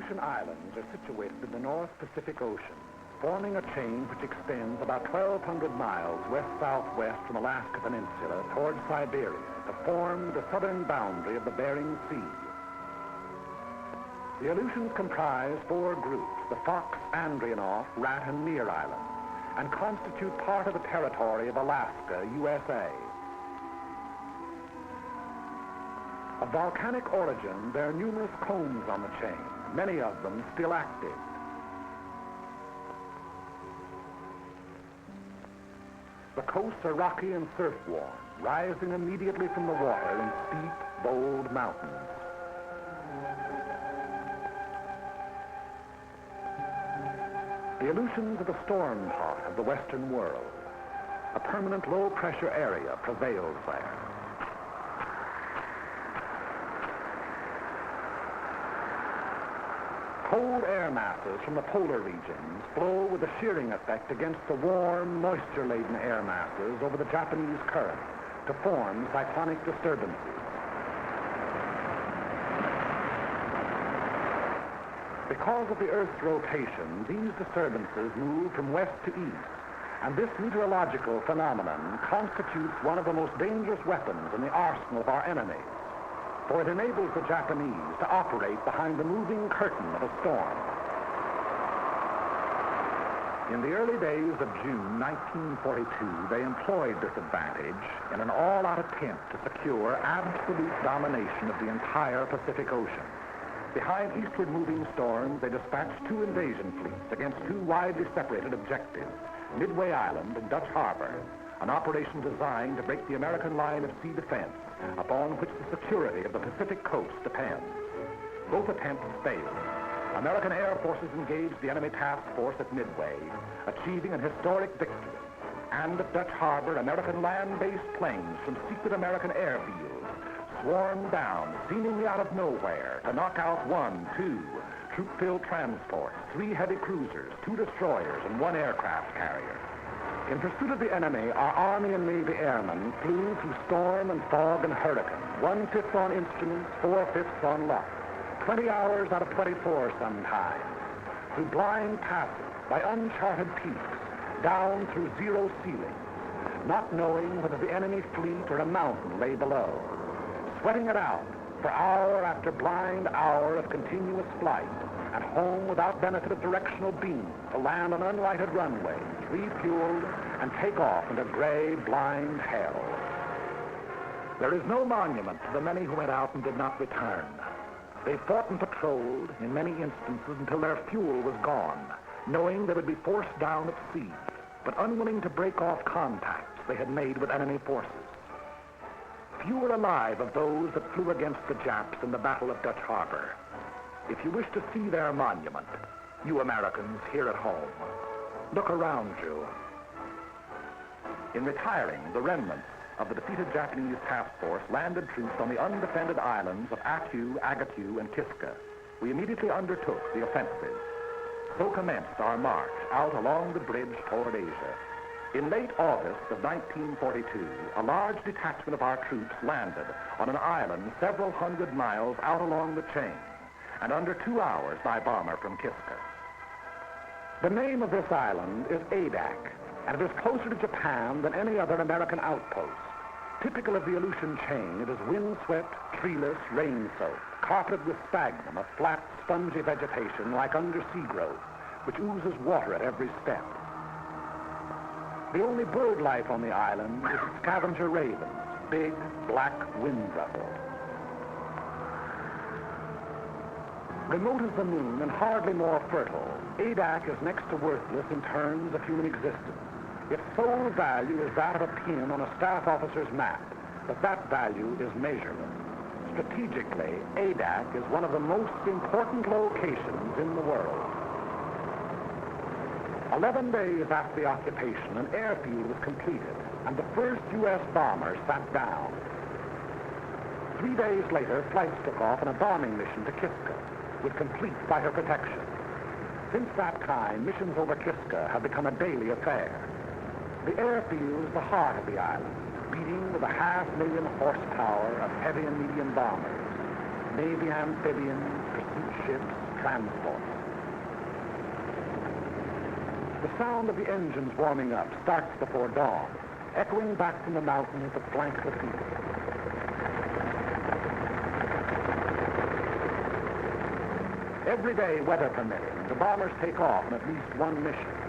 Aleutian Islands are situated in the North Pacific Ocean, forming a chain which extends about 1,200 miles west-southwest from Alaska Peninsula toward Siberia to form the southern boundary of the Bering Sea. The Aleutians comprise 4 groups, the Fox, Andreanoff, Rat, and Near Islands, and constitute part of the territory of Alaska, USA. Of volcanic origin, there are numerous combs on the chain, many of them still active. The coasts are rocky and surf-worn, rising immediately from the water in steep, bold mountains. The Aleutians are the storm part of the Western world. A permanent low-pressure area prevails there. Cold air masses from the polar regions flow with a shearing effect against the warm, moisture-laden air masses over the Japanese current to form cyclonic disturbances. Because of the Earth's rotation, these disturbances move from west to east, and this meteorological phenomenon constitutes one of the most dangerous weapons in the arsenal of our enemies, for it enables the Japanese to operate behind the moving curtain of a storm. In the early days of June 1942, they employed this advantage in an all-out attempt to secure absolute domination of the entire Pacific Ocean. Behind eastward moving storms, they dispatched 2 invasion fleets against 2 widely separated objectives, Midway Island and Dutch Harbor, an operation designed to break the American line of sea defense upon which the security of the Pacific coast depends. Both attempts failed. American air forces engaged the enemy task force at Midway, achieving an historic victory. And at Dutch Harbor, American land-based planes from secret American airfields swarmed down, seemingly out of nowhere, to knock out 1, 2 troop-filled transports, 3 heavy cruisers, 2 destroyers, and 1 aircraft carrier. In pursuit of the enemy, our Army and Navy airmen flew through storm and fog and hurricane, 1/5 on instruments, 4/5 on luck, 20 hours out of 24 sometimes, through blind passes, by uncharted peaks, down through zero ceilings, not knowing whether the enemy fleet or a mountain lay below, sweating it out for hour after blind hour of continuous flight, and home without benefit of directional beams to land on unlighted runways, refueled, and take off into gray, blind hell. There is no monument to the many who went out and did not return. They fought and patrolled, in many instances, until their fuel was gone, knowing they would be forced down at sea, but unwilling to break off contacts they had made with enemy forces. Few are alive of those that flew against the Japs in the Battle of Dutch Harbor. If you wish to see their monument, you Americans here at home, look around you. In retiring, the remnants of the defeated Japanese task force landed troops on the undefended islands of Attu, Agatu, and Kiska. We immediately undertook the offensive. So commenced our march out along the bridge toward Asia. In late August of 1942, a large detachment of our troops landed on an island several hundred miles out along the chain, and under 2 hours by bomber from Kiska. The name of this island is Adak, and it is closer to Japan than any other American outpost. Typical of the Aleutian chain, it is windswept, treeless, rain-soaked, carpeted with sphagnum, a flat, spongy vegetation like undersea growth, which oozes water at every step. The only bird life on the island is scavenger ravens, big, black wind-ruffled. Remote as the moon and hardly more fertile, Adak is next to worthless in terms of human existence. Its sole value is that of a pin on a staff officer's map, but that value is measureless. Strategically, Adak is one of the most important locations in the world. 11 days after the occupation, an airfield was completed, and the first U.S. bombers sat down. 3 days later, flights took off on a bombing mission to Kiska, with complete fighter protection. Since that time, missions over Kiska have become a daily affair. The airfield is the heart of the island, beating with 500,000 horsepower of heavy and medium bombers, Navy amphibians, pursuit ships, transports. The sound of the engines warming up starts before dawn, echoing back from the mountains that flank the field. Every day, weather permitting, the bombers take off on at least one mission.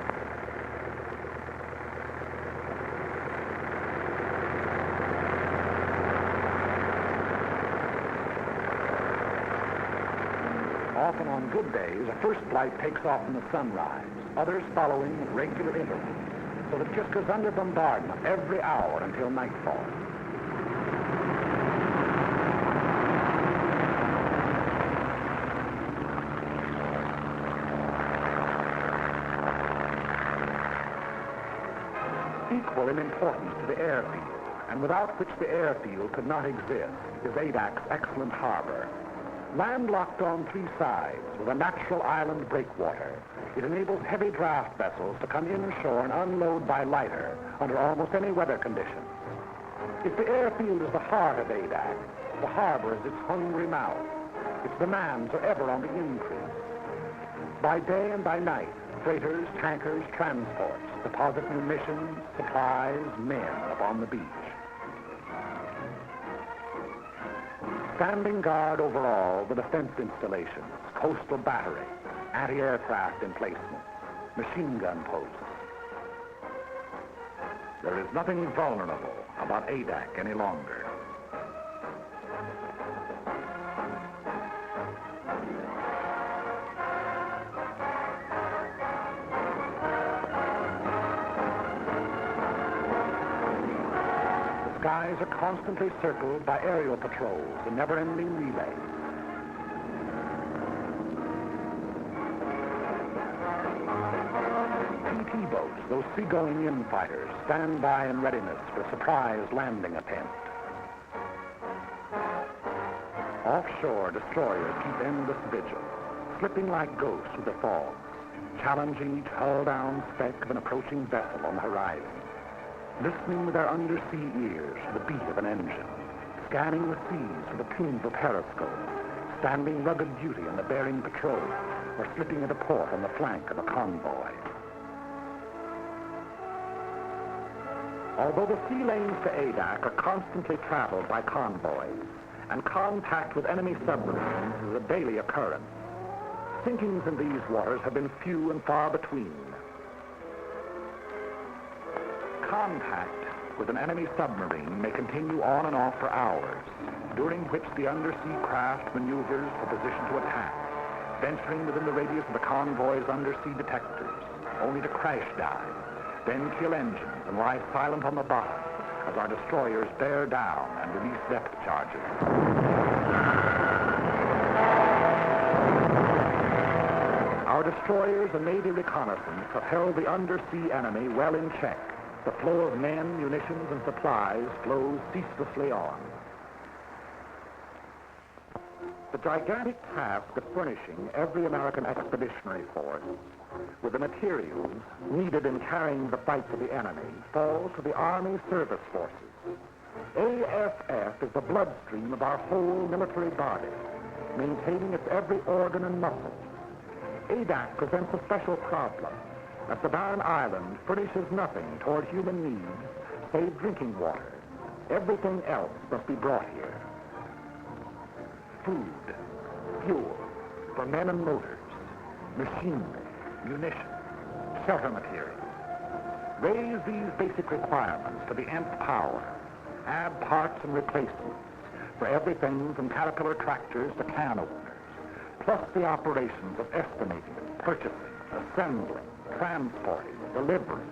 Often on good days, a first flight takes off from the sunrise, others following at regular intervals, so that it just goes under bombardment every hour until nightfall. Equal in importance to the airfield, and without which the airfield could not exist, is Adak's excellent harbor. Landlocked on three sides with a natural island breakwater, it enables heavy draft vessels to come inshore and unload by lighter under almost any weather conditions. If the airfield is the heart of Adak, the harbor is its hungry mouth. Its demands are ever on the increase. By day and by night, freighters, tankers, transports deposit munitions, supplies, men upon the beach. Standing guard over all the defense installations, coastal battery, anti-aircraft emplacements, machine gun posts. There is nothing vulnerable about Adak any longer. Skies are constantly circled by aerial patrols in never-ending relay. PT boats, those seagoing-in fighters, stand by in readiness for a surprise landing attempt. Offshore, destroyers keep endless vigil, slipping like ghosts through the fog, challenging each hull-down speck of an approaching vessel on the horizon. Listening with their undersea ears to the beat of an engine, scanning the seas with a tuneful periscope, standing rugged duty on the Bering patrol, or slipping into port on the flank of a convoy. Although the sea lanes to Adak are constantly traveled by convoys, and contact with enemy submarines is a daily occurrence, sinkings in these waters have been few and far between. Contact with an enemy submarine may continue on and off for hours, during which the undersea craft maneuvers for position to attack, venturing within the radius of the convoy's undersea detectors, only to crash dive, then kill engines and lie silent on the bottom as our destroyers bear down and release depth charges. Our destroyers and Navy reconnaissance have held the undersea enemy well in check. The flow of men, munitions, and supplies flows ceaselessly on. The gigantic task of furnishing every American expeditionary force with the materials needed in carrying the fight to the enemy falls to the Army Service Forces. ASF is the bloodstream of our whole military body, maintaining its every organ and muscle. Adak presents a special problem, as the barren island furnishes nothing toward human needs save drinking water. Everything else must be brought here. Food, fuel for men and motors, machinery, munitions, shelter materials. Raise these basic requirements to the nth power. Add parts and replacements for everything from Caterpillar tractors to can openers, plus the operations of estimating, purchasing, assembling, transporting, delivering,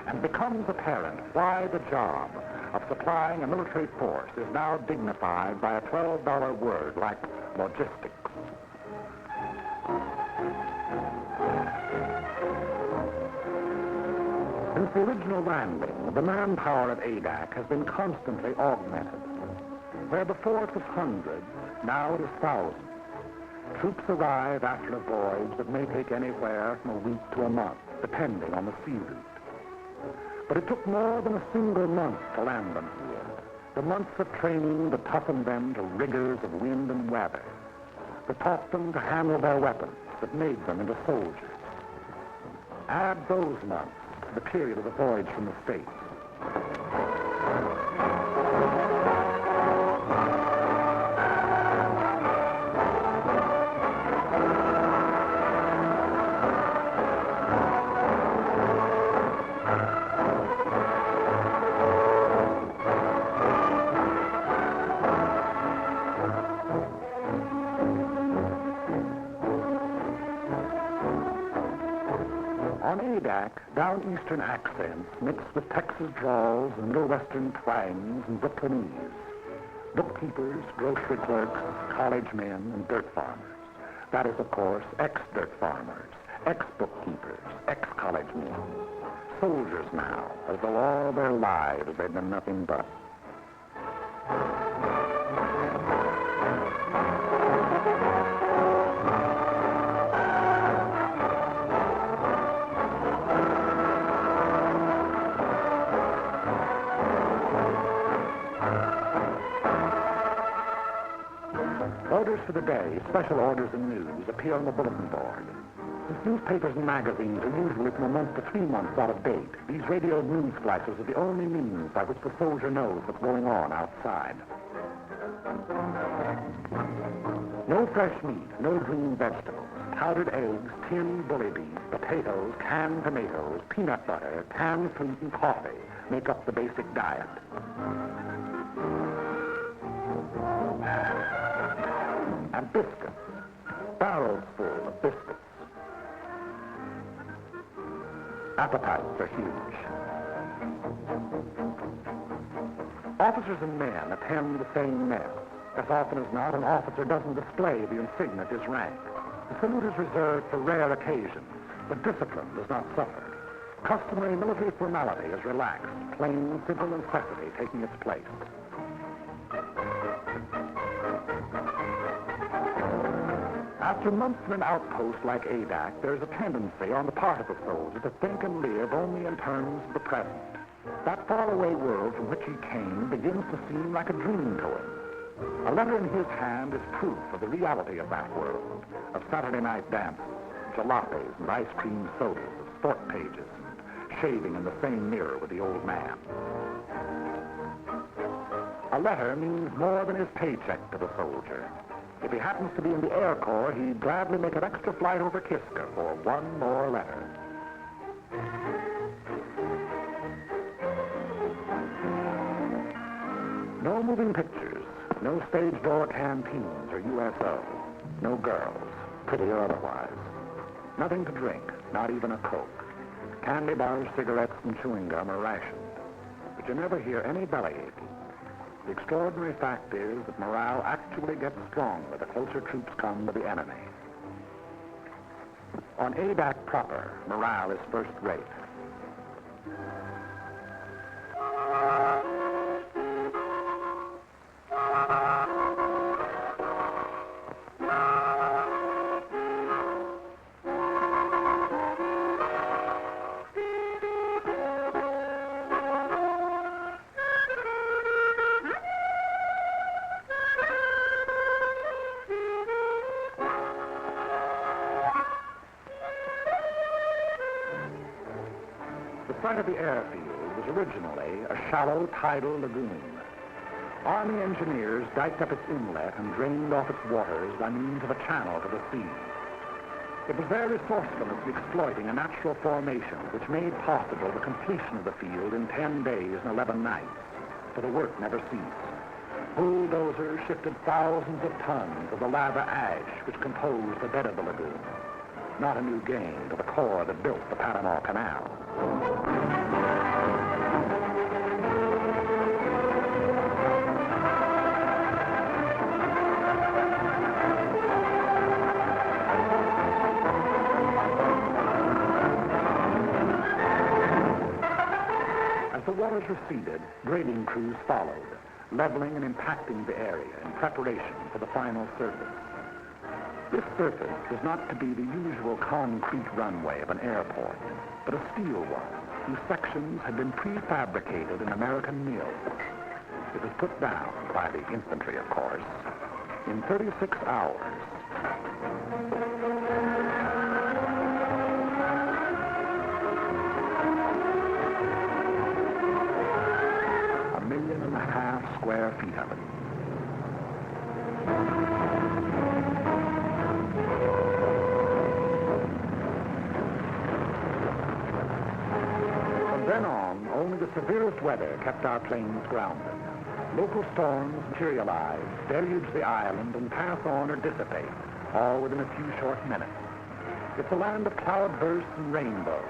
and becomes apparent why the job of supplying a military force is now dignified by a $12 word like logistics. Since the original landing, the manpower at Adak has been constantly augmented. Where before it was hundreds, now it is thousands. Troops arrive after a voyage that may take anywhere from a week to a month, depending on the sea route. But it took more than a single month to land them here. The months of training that toughened them to rigors of wind and weather. that taught them to handle their weapons, that made them into soldiers. Add those months to the period of the voyage from the States. On Adak, down-eastern accents mixed with Texas drawls and Middle-Western twangs and Brooklynese. Bookkeepers, grocery clerks, college men, and dirt farmers. That is, of course, ex-dirt farmers, ex-bookkeepers, ex-college men. Soldiers now, as though all their lives they'd been nothing but. Orders for the day, special orders and news, appear on the bulletin board. Since newspapers and magazines are usually from a month to 3 months out of date, these radio news flashes are the only means by which the soldier knows what's going on outside. No fresh meat, no green vegetables, powdered eggs, tinned bully beef, potatoes, canned tomatoes, peanut butter, canned fruit, and coffee make up the basic diet. And biscuits, barrels full of biscuits. Appetites are huge. Officers and men attend the same mess. As often as not, an officer doesn't display the insignia of his rank. The salute is reserved for rare occasions, but discipline does not suffer. Customary military formality is relaxed, plain, simple necessity taking its place. After months in an outpost like Adak, there's a tendency on the part of the soldier to think and live only in terms of the present. That faraway world from which he came begins to seem like a dream to him. A letter in his hand is proof of the reality of that world, of Saturday night dances, jalopies and ice cream sodas, of sport pages, and shaving in the same mirror with the old man. A letter means more than his paycheck to the soldier. If he happens to be in the Air Corps, he'd gladly make an extra flight over Kiska for one more letter. No moving pictures, no stage door canteens or USO, no girls, pretty or otherwise. Nothing to drink, not even a Coke. Candy bars, cigarettes, and chewing gum are rationed. But you never hear any bellyaching. The extraordinary fact is that morale actually gets stronger the closer troops come to the enemy. On Adak proper, morale is first rate. The site of the airfield was originally a shallow tidal lagoon. Army engineers diked up its inlet and drained off its waters by means of a channel to the sea. It was their resourcefulness in exploiting a natural formation which made possible the completion of the field in 10 days and 11 nights, for the work never ceased. Bulldozers shifted thousands of tons of the lava ash which composed the bed of the lagoon. Not a new game to the Corps that built the Panama Canal. As the waters receded, grading crews followed, leveling and impacting the area in preparation for the final surface. This surface was not to be the usual concrete runway of an airport, but a steel one, whose sections had been prefabricated in American mills. It was put down by the infantry, of course. in 36 hours. A 1.5 million square feet of it. From then on, only the severest weather kept our planes grounded. Local storms materialize, deluge the island, and pass on or dissipate, all within a few short minutes. It's a land of cloudbursts and rainbows.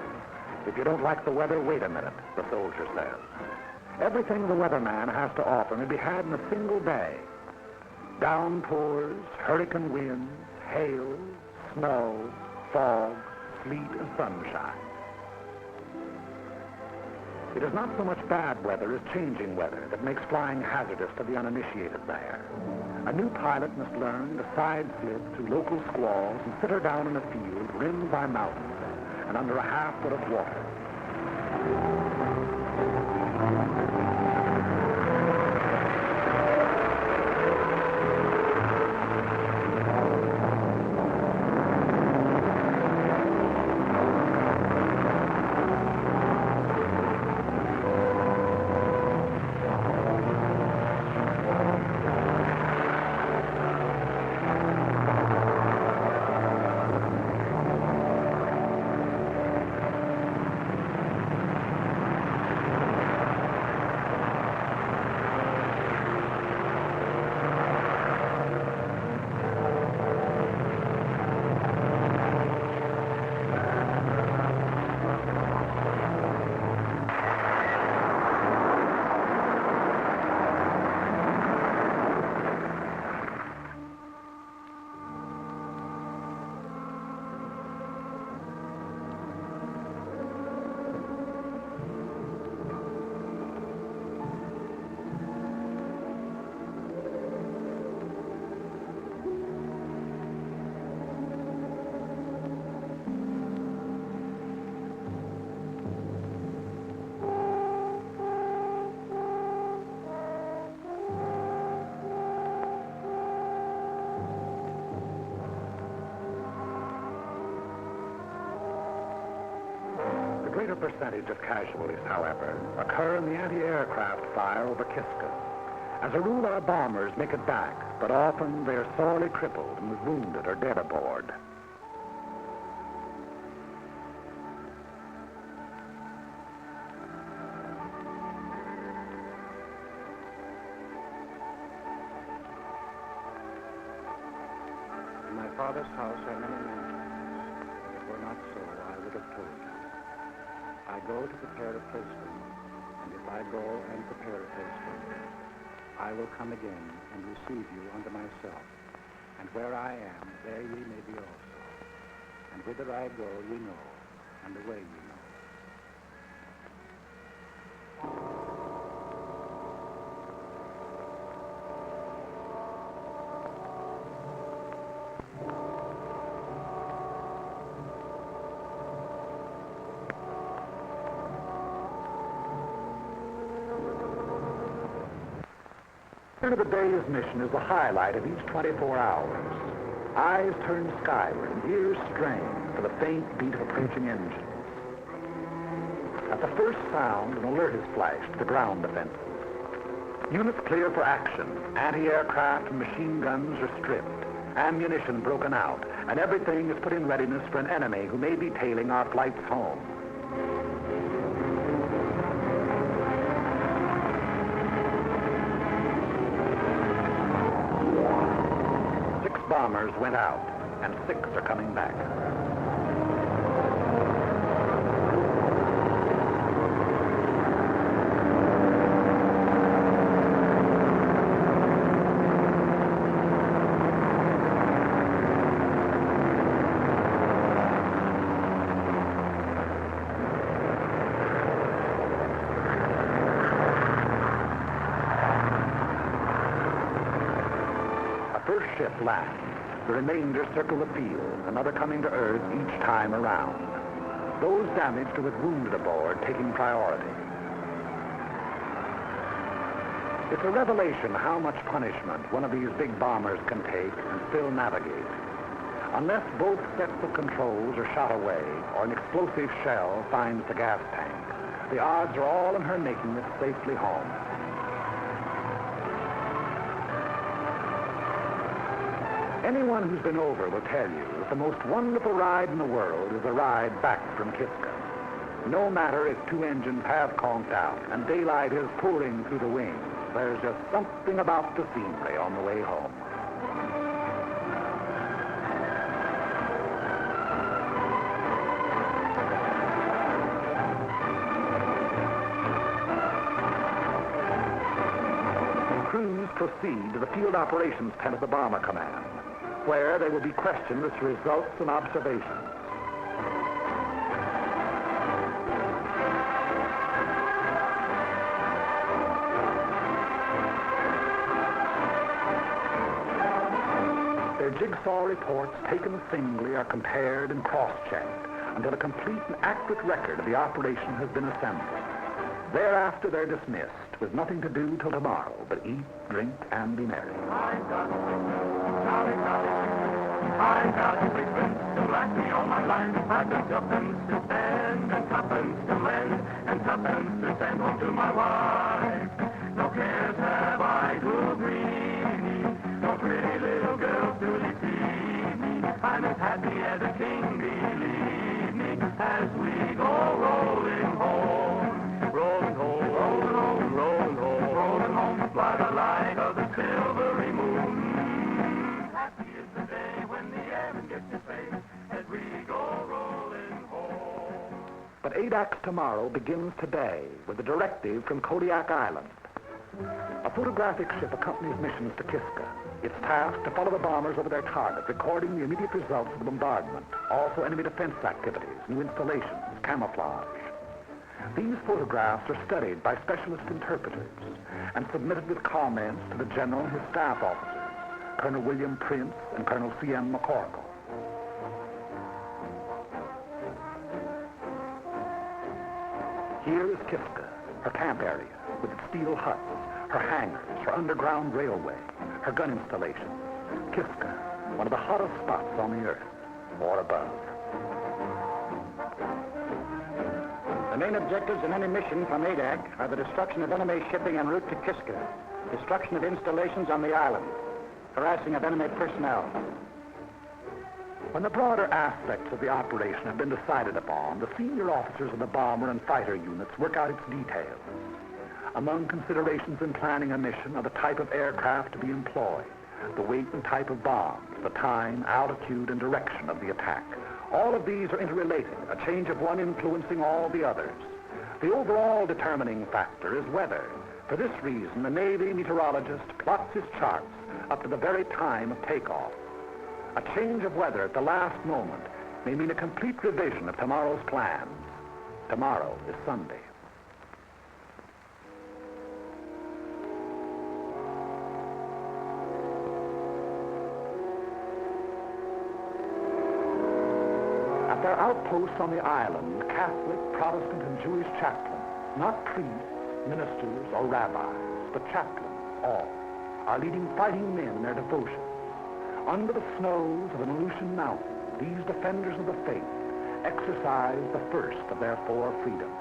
If you don't like the weather, wait a minute, the soldier says. Everything the weatherman has to offer may be had in a single day. Downpours, hurricane winds, hail, snow, fog, sleet, and sunshine. It is not so much bad weather as changing weather that makes flying hazardous to the uninitiated there. A new pilot must learn to side slip through local squalls and sit her down in a field rimmed by mountains and under a half-foot of water. The greater percentage of casualties, however, occur in the anti-aircraft fire over Kiska. As a rule, our bombers make it back, but often they are sorely crippled and wounded or dead aboard. In my father's house are many mansions. If it were not so, I would have told you. I go to prepare a place for you, and if I go and prepare a place for you, I will come again and receive you unto myself. And where I am, there ye may be also. And whither I go, ye know, and the way ye know. The end of the day's mission is the highlight of each 24 hours. Eyes turn skyward and ears strain for the faint beat of approaching engines. At the first sound, an alert is flashed to the ground defenses. Units clear for action. Anti-aircraft and machine guns are stripped, ammunition broken out, and everything is put in readiness for an enemy who may be tailing our flights home. Bombers went out, and 6 are coming back. A first ship lands. The remainder circle the field, another coming to Earth each time around. Those damaged or with wounded aboard taking priority. It's a revelation how much punishment one of these big bombers can take and still navigate. Unless both sets of controls are shot away or an explosive shell finds the gas tank, the odds are all in her making it safely home. Anyone who's been over will tell you that the most wonderful ride in the world is the ride back from Kiska. No matter if two engines have conked out and daylight is pouring through the wings, there's just something about the scenery on the way home. Crews proceed to the field operations tent of the Bomber Command, where they will be questioned as to results and observations. Their jigsaw reports taken singly are compared and cross-checked until a complete and accurate record of the operation has been assembled. Thereafter, they're dismissed with nothing to do till tomorrow but eat, drink, and be merry. I've got Charlie, I've got sixpence to last me all my life. I've got tuppence to spend and tuppence to lend and tuppence to send home to my wife. No cares have I to grieve me, no pretty little girls to deceive me. I'm as happy as a king, believe me, as we go rolling home. Rolling home, rolling home, rolling home, rolling home, by the light of the silvery moon. Happy is the day when the airman gets his face as we go rolling home. But ADAC's tomorrow begins today with a directive from Kodiak Island. A photographic ship accompanies missions to Kiska. It's tasked to follow the bombers over their target, recording the immediate results of the bombardment, also enemy defense activities, new installations, camouflage. These photographs are studied by specialist interpreters and submitted with comments to the General and his staff officers, Colonel William Prince and Colonel C.M. McCorkle. Here is Kiska, her camp area, with its steel huts, her hangars, her underground railway, her gun installations. Kiska, one of the hottest spots on the earth, or above. The main objectives in any mission from ADAC are the destruction of enemy shipping en route to Kiska, destruction of installations on the island, harassing of enemy personnel. When the broader aspects of the operation have been decided upon, the senior officers of the bomber and fighter units work out its details. Among considerations in planning a mission are the type of aircraft to be employed, the weight and type of bombs, the time, altitude, and direction of the attack. All of these are interrelated, a change of one influencing all the others. The overall determining factor is weather. For this reason, the Navy meteorologist plots his charts up to the very time of takeoff. A change of weather at the last moment may mean a complete revision of tomorrow's plans. Tomorrow is Sunday. At their outposts on the island, Catholic, Protestant, and Jewish chaplains, not priests, ministers, or rabbis, but chaplains, all, are leading fighting men in their devotion. Under the snows of an Aleutian mountain, these defenders of the faith exercise the first of their four freedoms.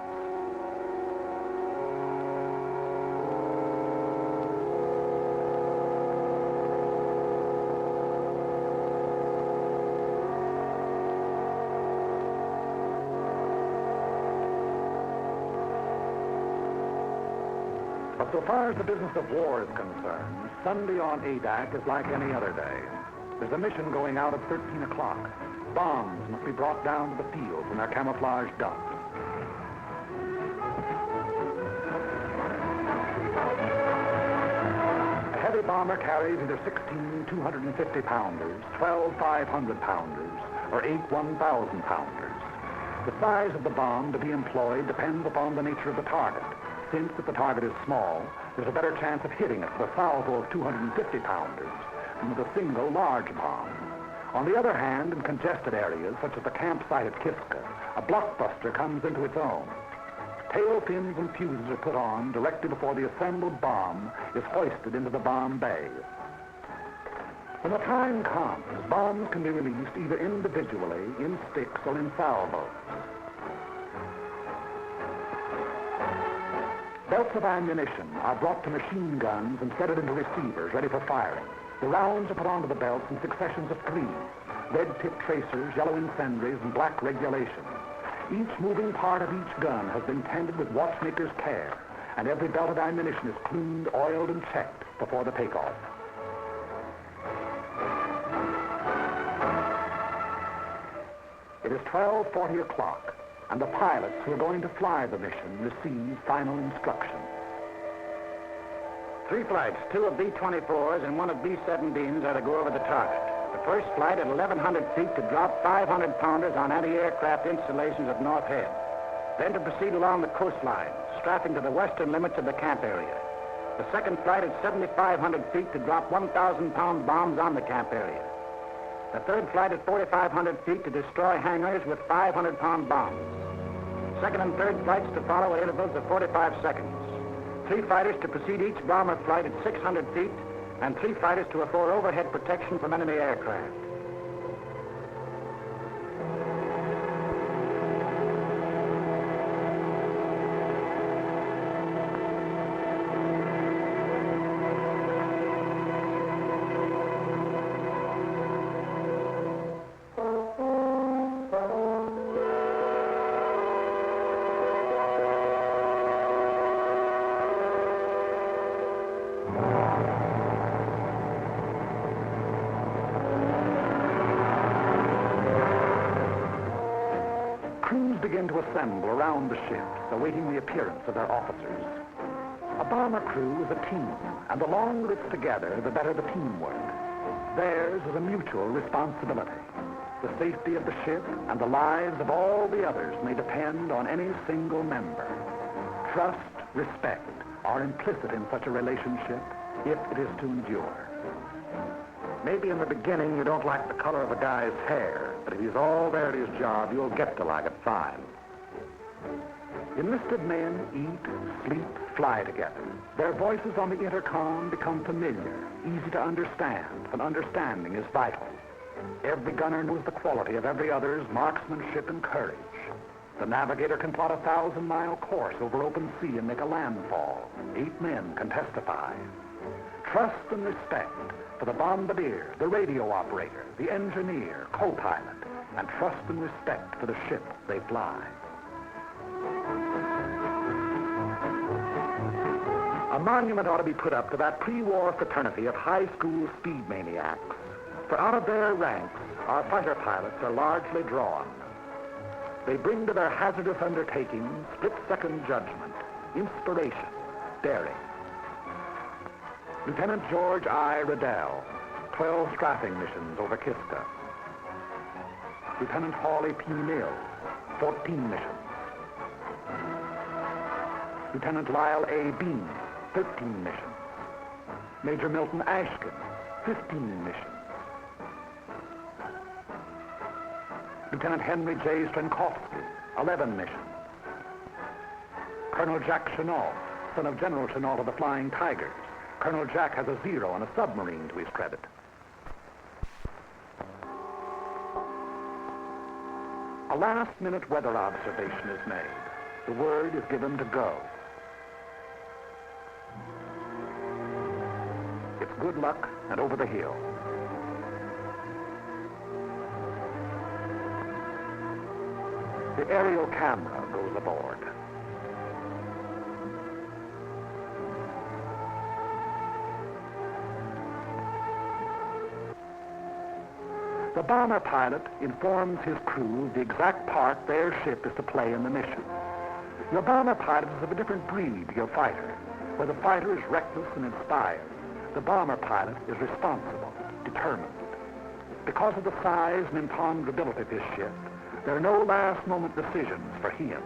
But so far as the business of war is concerned, Sunday on ADAC is like any other day. There's a mission going out at 13 o'clock. Bombs must be brought down to the fields in their camouflage dumps. A heavy bomber carries either 16 250-pounders, 12 500-pounders, or 8 1,000-pounders. The size of the bomb to be employed depends upon the nature of the target. Since if the target is small, there's a better chance of hitting it with a salvo of 250-pounders than with a single large bomb. On the other hand, in congested areas, such as the campsite at Kiska, a blockbuster comes into its own. tail fins and fuses are put on directly before the assembled bomb is hoisted into the bomb bay. When the time comes, bombs can be released either individually, in sticks, or in salvos. Belts of ammunition are brought to machine guns and fitted into receivers ready for firing. The rounds are put onto the belts in successions of 3. Red-tip tracers, yellow incendiaries, and black regulations. Each moving part of each gun has been tended with watchmaker's care, and every belt of ammunition is cleaned, oiled, and checked before the takeoff. It is 12:40 o'clock, and the pilots who are going to fly the mission receive final instructions. 3 flights, 2 of B-24s and 1 of B-17s are to go over the target. The first flight at 1,100 feet to drop 500-pounders on anti-aircraft installations at North Head. Then to proceed along the coastline, strapping to the western limits of the camp area. The second flight at 7,500 feet to drop 1,000-pound bombs on the camp area. The third flight at 4,500 feet to destroy hangars with 500-pound bombs. Second and third flights to follow at intervals of 45 seconds. 3 fighters to precede each bomber flight at 600 feet, and 3 fighters to afford overhead protection from enemy aircraft. Crews begin to assemble around the ships, awaiting the appearance of their officers. A bomber crew is a team, and the longer it's together, the better the teamwork. Theirs is a mutual responsibility. The safety of the ship and the lives of all the others may depend on any single member. Trust, respect are implicit in such a relationship if it is to endure. Maybe in the beginning you don't like the color of a guy's hair, but if he's all there at his job, you'll get to like it fine. Enlisted men eat, sleep, fly together. Their voices on the intercom become familiar, easy to understand, and understanding is vital. Every gunner knows the quality of every other's marksmanship and courage. The navigator can plot a 1,000-mile course over open sea and make a landfall. 8 men can testify. Trust and respect for the bombardier, the radio operator, the engineer, co-pilot, and trust and respect for the ship they fly. A monument ought to be put up to that pre-war fraternity of high school speed maniacs, for out of their ranks, our fighter pilots are largely drawn. They bring to their hazardous undertakings split-second judgment, inspiration, daring. Lieutenant George I. Riddell, 12 strafing missions over Kiska. Lieutenant Hawley P. Mills, 14 missions. Lieutenant Lyle A. Bean, 13 missions. Major Milton Ashkin, 15 missions. Lieutenant Henry J. Strankowski, 11 missions. Colonel Jack Chenault, son of General Chenault of the Flying Tigers. Colonel Jack has a 0 on a submarine to his credit. A last-minute weather observation is made. The word is given to go. It's good luck and over the hill. The aerial camera goes aboard. The bomber pilot informs his crew the exact part their ship is to play in the mission. Your bomber pilot is of a different breed to your fighter. Where the fighter is reckless and inspired, the bomber pilot is responsible, determined. Because of the size and imponderability of his ship, there are no last-moment decisions for him.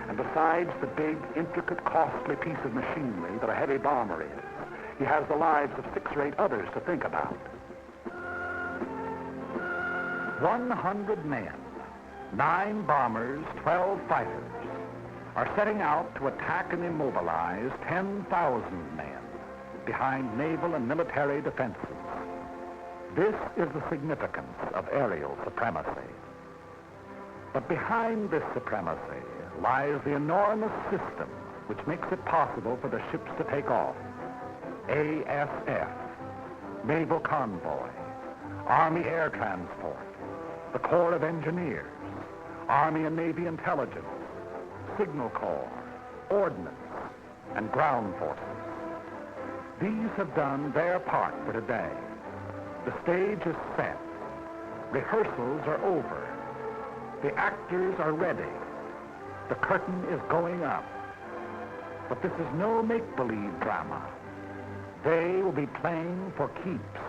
And besides the big, intricate, costly piece of machinery that a heavy bomber is, he has the lives of 6 or 8 others to think about. 100 men, 9 bombers, 12 fighters. are setting out to attack and immobilize 10,000 men behind naval and military defenses. This is the significance of aerial supremacy. But behind this supremacy lies the enormous system which makes it possible for the ships to take off. ASF, Naval Convoy, Army Air Transport, the Corps of Engineers, Army and Navy Intelligence, Signal Corps, Ordnance, and Ground Forces. These have done their part for today. The stage is set. Rehearsals are over. The actors are ready. The curtain is going up. But this is no make-believe drama. They will be playing for keeps.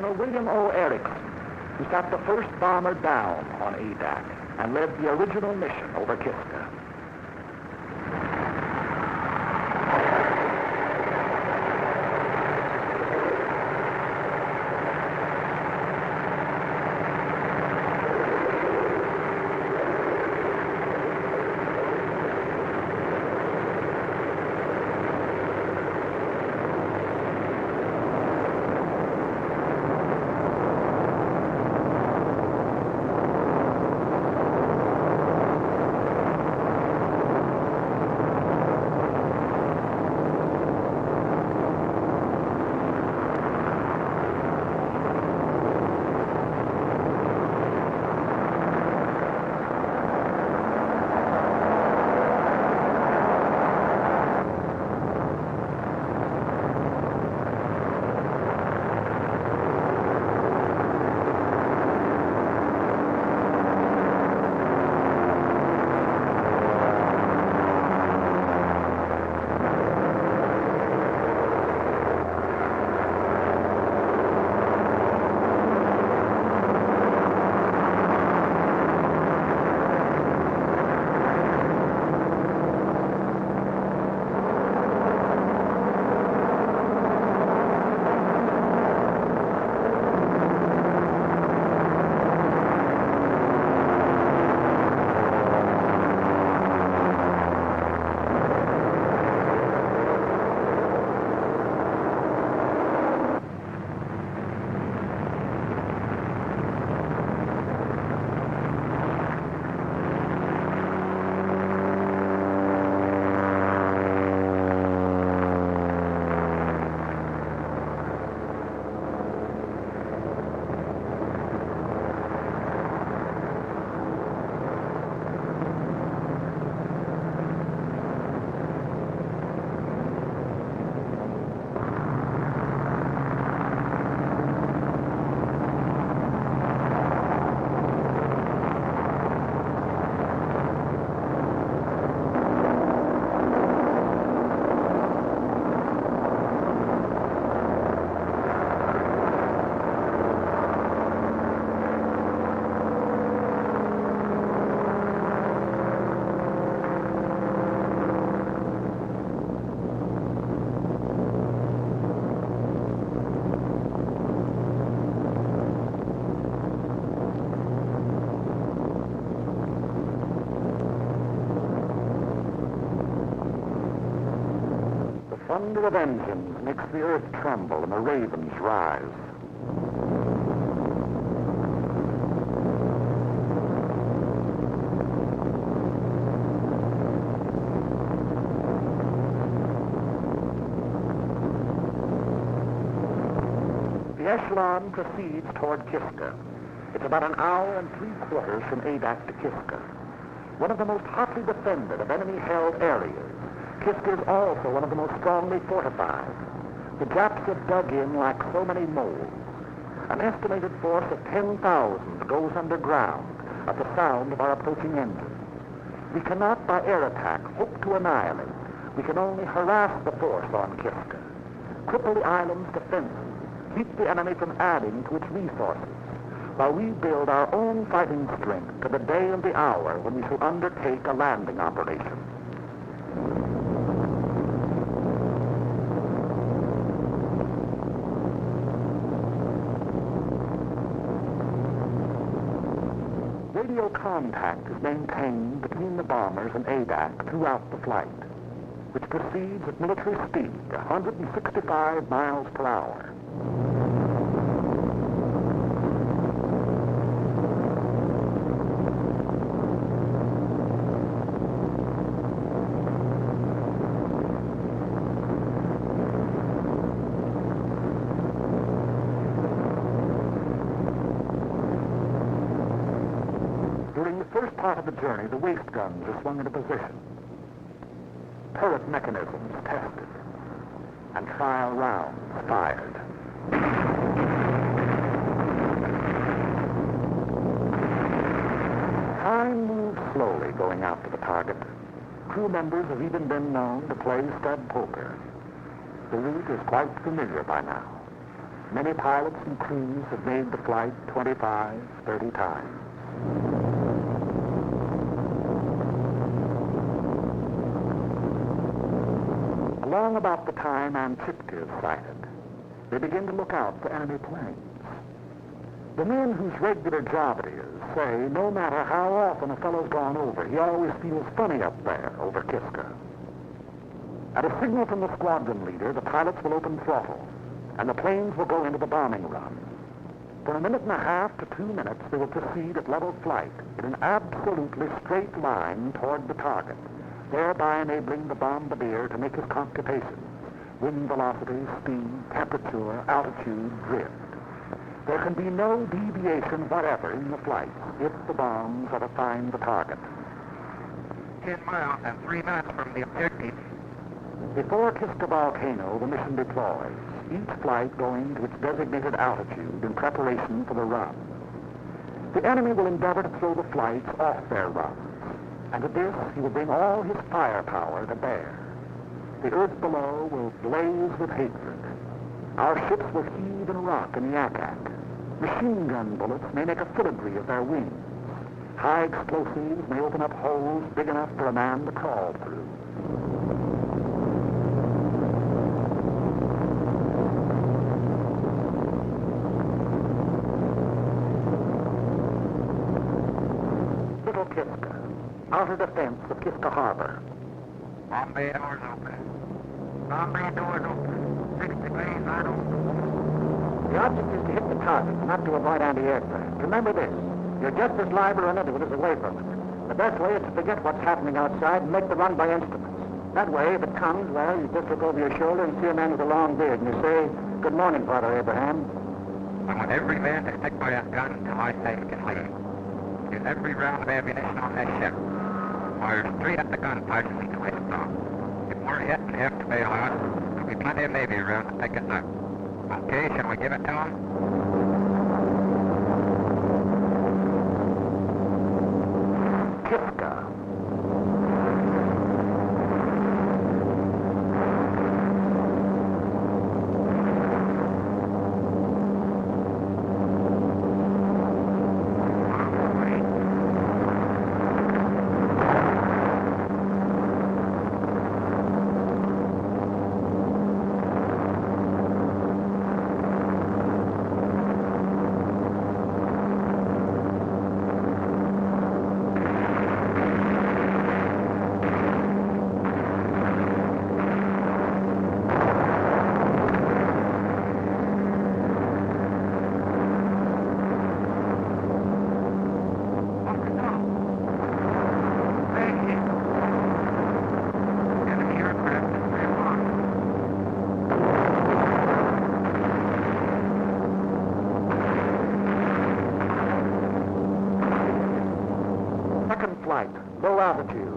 Colonel William O. Erickson, who shot the first bomber down on Adak and led the original mission over Kiska. thunder of engines makes the earth tremble and the ravens rise. The The echelon proceeds toward Kiska. It's about an hour and 3/4 from Adak to Kiska. One of the most hotly defended of enemy-held areas, Kiska is also one of the most strongly fortified. The Japs have dug in like so many moles. An estimated force of 10,000 goes underground at the sound of our approaching engines. We cannot, by air attack, hope to annihilate. We can only harass the force on Kiska, cripple the island's defenses, keep the enemy from adding to its resources, while we build our own fighting strength to the day and the hour when we shall undertake a landing operation. Radio contact is maintained between the bombers and Adak throughout the flight, which proceeds at military speed, 165 miles per hour. During the first part of the journey, the waist guns are swung into position, turret mechanisms tested, and trial rounds fired. Time moves slowly going after the target. Crew members have even been known to play stud poker. The route is quite familiar by now. Many pilots and crews have made the flight 25, 30 times. Along about the time Anchitka is sighted, they begin to look out for enemy planes. The men whose regular job it is say no matter how often a fellow's gone over, he always feels funny up there over Kiska. At a signal from the squadron leader, the pilots will open throttle, and the planes will go into the bombing run. For a minute and a half to 2 minutes, they will proceed at level flight in an absolutely straight line toward the target, thereby enabling the bombardier to make his computations: wind velocity, speed, temperature, altitude, drift. There can be no deviation whatever in the flight if the bombs are to find the target. 10 miles and 3 minutes from the objective. Before Kiska Volcano, the mission deploys, each flight going to its designated altitude in preparation for the run. The enemy will endeavor to throw the flights off their runs, and at this he will bring all his firepower to bear. The earth below will blaze with hatred. Our ships will heave and rock in the Yakak. Machine gun bullets may make a filigree of their wings. High explosives may open up holes big enough for a man to crawl through. Little Kiska, outer defense of Kiska Harbor. Bomb bay doors open. Bomb bay doors open. 6 degrees right open. The object is to hit the target, not to avoid anti-aircraft. Remember this, you're just as liable to run into it as away from it. The best way is to forget what's happening outside and make the run by instruments. That way, if it comes, well, you just look over your shoulder and see a man with a long beard, and you say, "Good morning, Father Abraham." I want every man to stick by that gun until I say he can leave. Use every round of ammunition on that ship. Fire straight at the gunpipes until they stop. If we're hit and have to bail out, there'll be plenty of Navy around to pick us up. Okay, shall we give it to them? Kiska. flight, low altitude.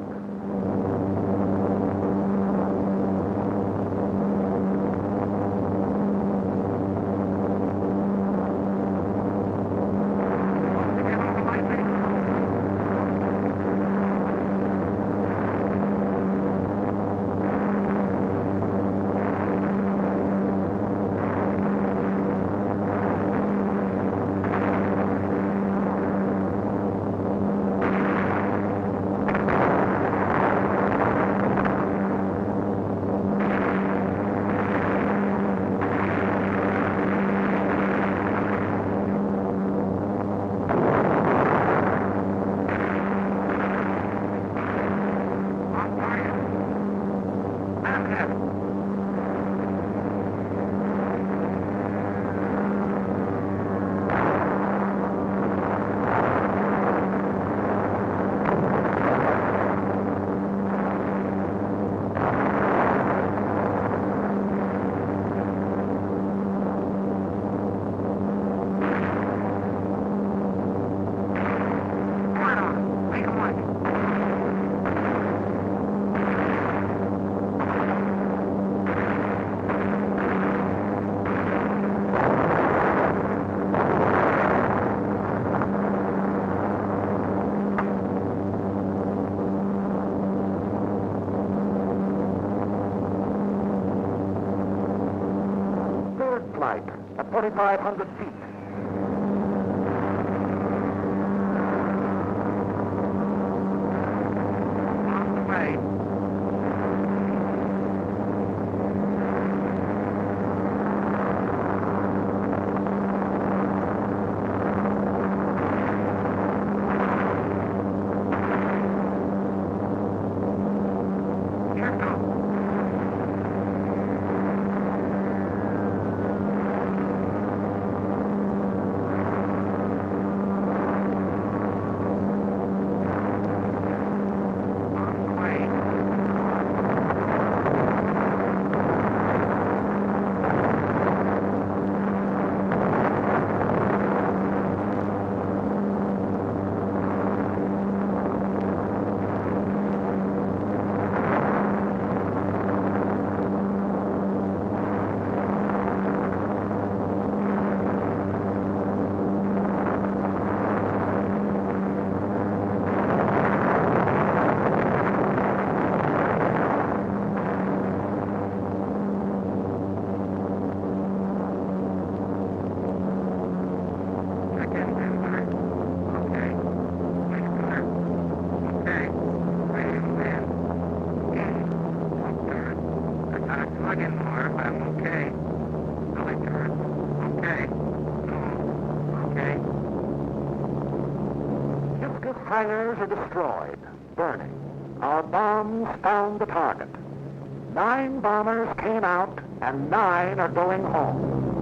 Flight at 4,500 feet. On the way. Here it goes. Hangars are destroyed, burning. Our bombs found the target. 9 bombers came out, and 9 are going home.